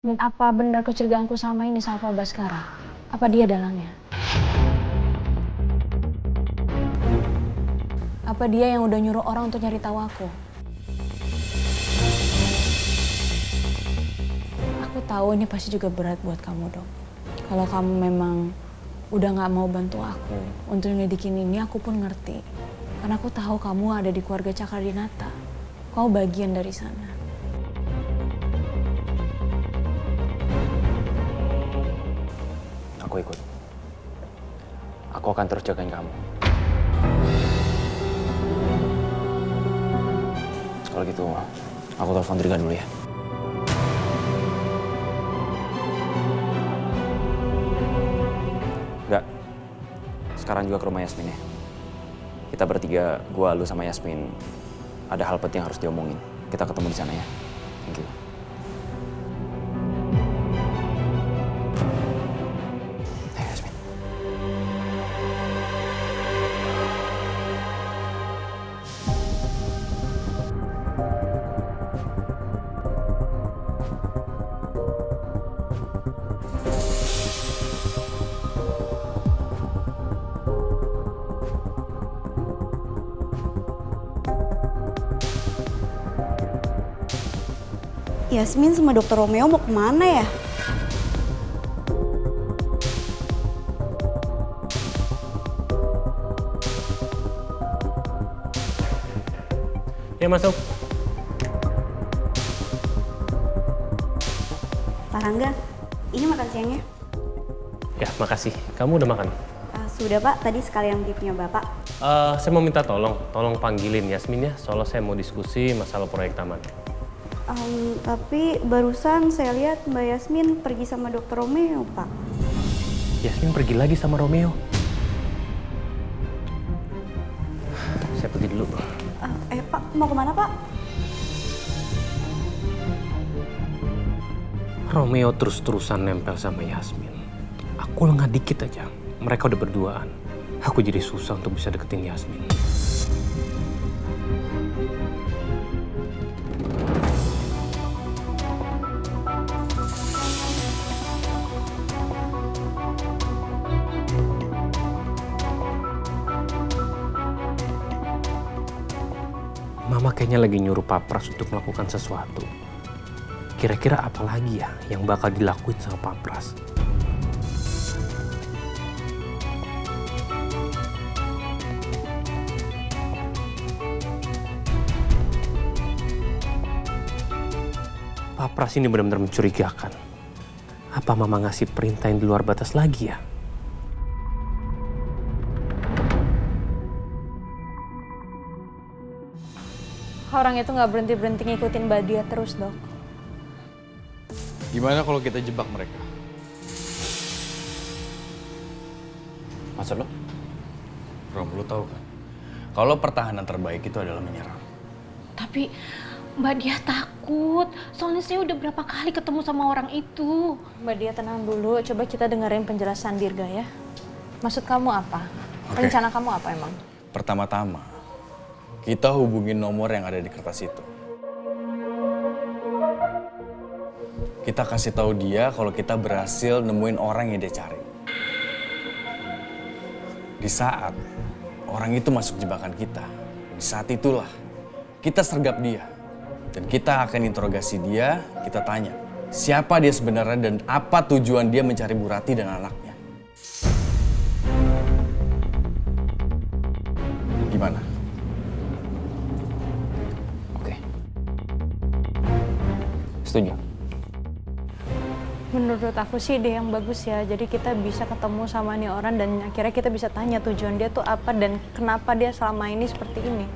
Dan apa benar kecurigaanku sama ini sama Pak Baskara? Apa dia dalangnya? Apa dia yang udah nyuruh orang untuk nyari tahu aku? Aku tahu ini pasti juga berat buat kamu, Dok. Kalau kamu memang udah nggak mau bantu aku untuk nyelidikin ini, aku pun ngerti. Karena aku tahu kamu ada di keluarga Cakradinata. Kau bagian dari sana. Aku ikut. Aku akan terus jagain kamu. Kalau gitu, aku telepon Driga dulu ya. Enggak. Sekarang juga ke rumah Yasmin ya. Kita bertiga, gua, lu sama Yasmin, ada hal penting yang harus diomongin. Kita ketemu di sana ya. Thank you. Ayo Yasmin. Yasmin sama Dokter Romeo mau kemana ya? Ya masuk. Pak Rangga, ini makan siangnya. Ya makasih. Kamu udah makan? Sudah Pak, tadi sekalian giftnya Bapak. Saya mau minta tolong panggilin Yasmin ya. Soalnya saya mau diskusi masalah proyek taman. Tapi barusan saya lihat Mbak Yasmin pergi sama Dokter Romeo, Pak. Yasmin pergi lagi sama Romeo. Saya pergi dulu. Pak, mau kemana Pak? Romeo terus-terusan nempel sama Yasmin. Aku lengah dikit aja. Mereka udah berduaan. Aku jadi susah untuk bisa deketin Yasmin. Mama kayaknya lagi nyuruh Pak Pras untuk melakukan sesuatu. Kira-kira apa lagi ya yang bakal dilakuin sama Pak Pras? Pak Pras ini benar-benar mencurigakan. Apa Mama ngasih perintah yang di luar batas lagi ya? Orang itu nggak berhenti-berhenti ngikutin Mbak Dia terus, Dok. Gimana kalau kita jebak mereka? Maksud lo? Rom, lu tahu kan? Kalau pertahanan terbaik itu adalah menyerang. Tapi Mbak Dia takut. Soalnya saya udah berapa kali ketemu sama orang itu. Mbak Dia tenang dulu. Coba kita dengerin penjelasan Dirga ya. Maksud kamu apa? Oke. Rencana kamu apa emang? Pertama-tama, kita hubungin nomor yang ada di kertas itu. Kita kasih tahu dia kalau kita berhasil nemuin orang yang dia cari. Di saat orang itu masuk jebakan kita, di saat itulah kita sergap dia. Dan kita akan interogasi dia, kita tanya siapa dia sebenarnya dan apa tujuan dia mencari Bu Rati dan anaknya. Gimana? Oke. Setuju. Menurut aku sih ide yang bagus ya. Jadi kita bisa ketemu sama nih orang dan akhirnya kita bisa tanya tujuan dia tuh apa dan kenapa dia selama ini seperti ini.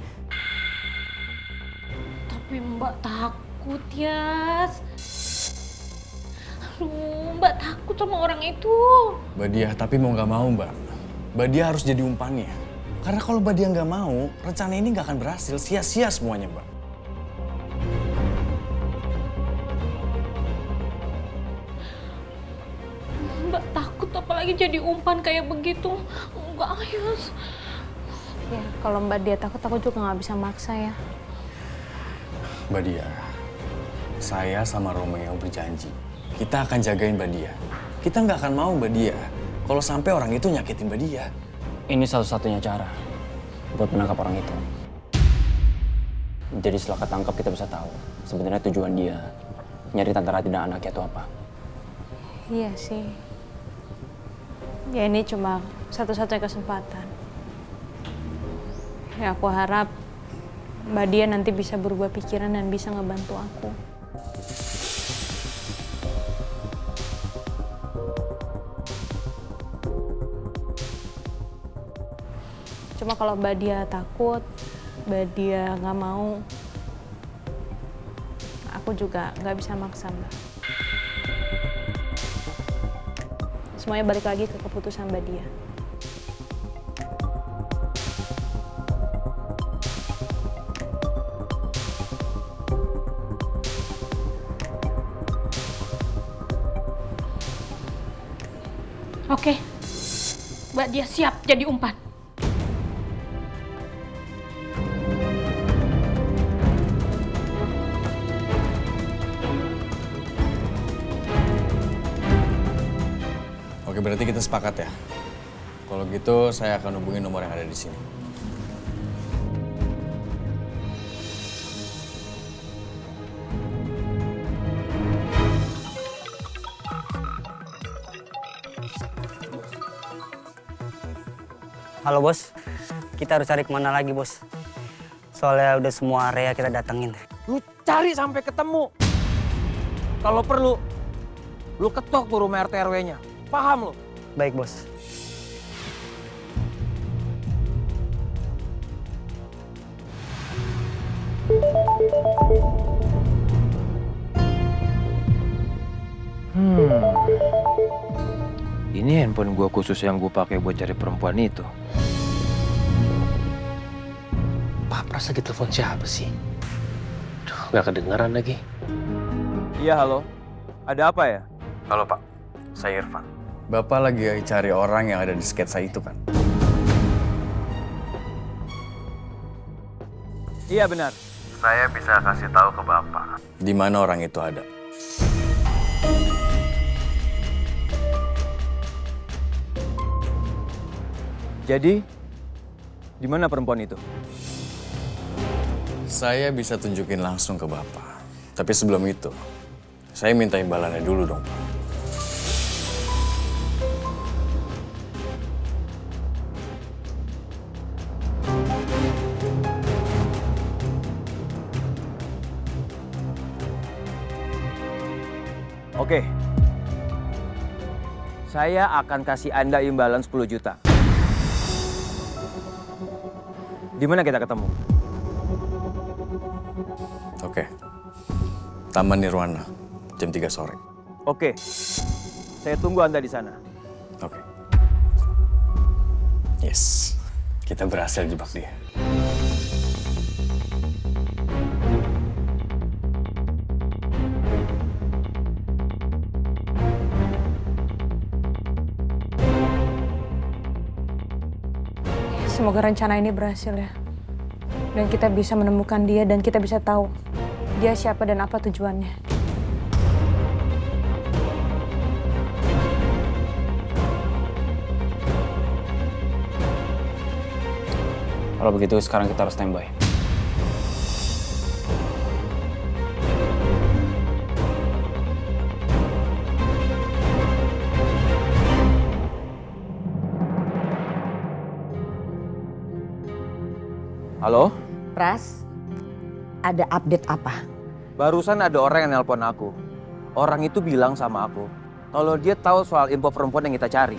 Tapi Mbak takut ya. Aduh, Mbak takut sama orang itu. Mbak Dia, tapi mau nggak mau Mbak. Mbak Dia harus jadi umpannya. Karena kalau Mbak Dia nggak mau, rencana ini nggak akan berhasil. Sia-sia semuanya Mbak. Mbak takut apalagi jadi umpan kayak begitu. Enggak, Ayus. Ya, kalau Mbak Dia takut, aku juga nggak bisa maksa ya. Mbak Dia, saya sama Romeo berjanji kita akan jagain Mbak Dia. Kita nggak akan mau Mbak Dia kalau sampai orang itu nyakitin Mbak Dia. Ini satu-satunya cara buat menangkap orang itu. Jadi setelah ketangkap kita bisa tahu sebenarnya tujuan dia nyari Tante Ratih dan anaknya itu apa. Iya sih. Ya ini cuma satu-satunya kesempatan. Ya aku harap Mbak Dia nanti bisa berubah pikiran dan bisa ngebantu aku. Cuma kalau Mbak Dia takut, Mbak Dia nggak mau, aku juga nggak bisa maksa Mbak. Semuanya balik lagi ke keputusan Mbak Dia. Oke, Mbak Dia siap jadi umpan. Oke, berarti kita sepakat ya. Kalau gitu saya akan hubungi nomor yang ada di sini. Halo bos, kita harus cari kemana lagi bos? Soalnya udah semua area kita datengin. Lu cari sampai ketemu. Kalau perlu, lu ketok tuh rumah RT RW-nya. Paham lu? Baik bos. Ini handphone gua khusus yang gua pakai buat cari perempuan itu. Pak Pras lagi telepon siapa sih? Duh, gak kedengeran lagi. Iya, halo. Ada apa ya? Halo Pak, saya Irfan. Bapak lagi cari orang yang ada di sketsa itu kan? Iya, benar. Saya bisa kasih tahu ke Bapak. Di mana orang itu ada? Jadi, di mana perempuan itu? Saya bisa tunjukin langsung ke Bapak. Tapi sebelum itu, saya minta imbalannya dulu dong, Pak. Oke. Saya akan kasih Anda imbalan 10 juta. Di mana kita ketemu? Oke. Taman Nirwana, jam 3 sore. Oke. Saya tunggu Anda di sana. Oke. Yes. Kita berhasil jebak dia. Semoga rencana ini berhasil ya. Dan kita bisa menemukan dia dan kita bisa tahu dia siapa dan apa tujuannya. Kalau begitu sekarang kita harus standby. Halo? Pras, ada update apa? Barusan ada orang yang nelpon aku. Orang itu bilang sama aku kalau dia tahu soal info perempuan yang kita cari.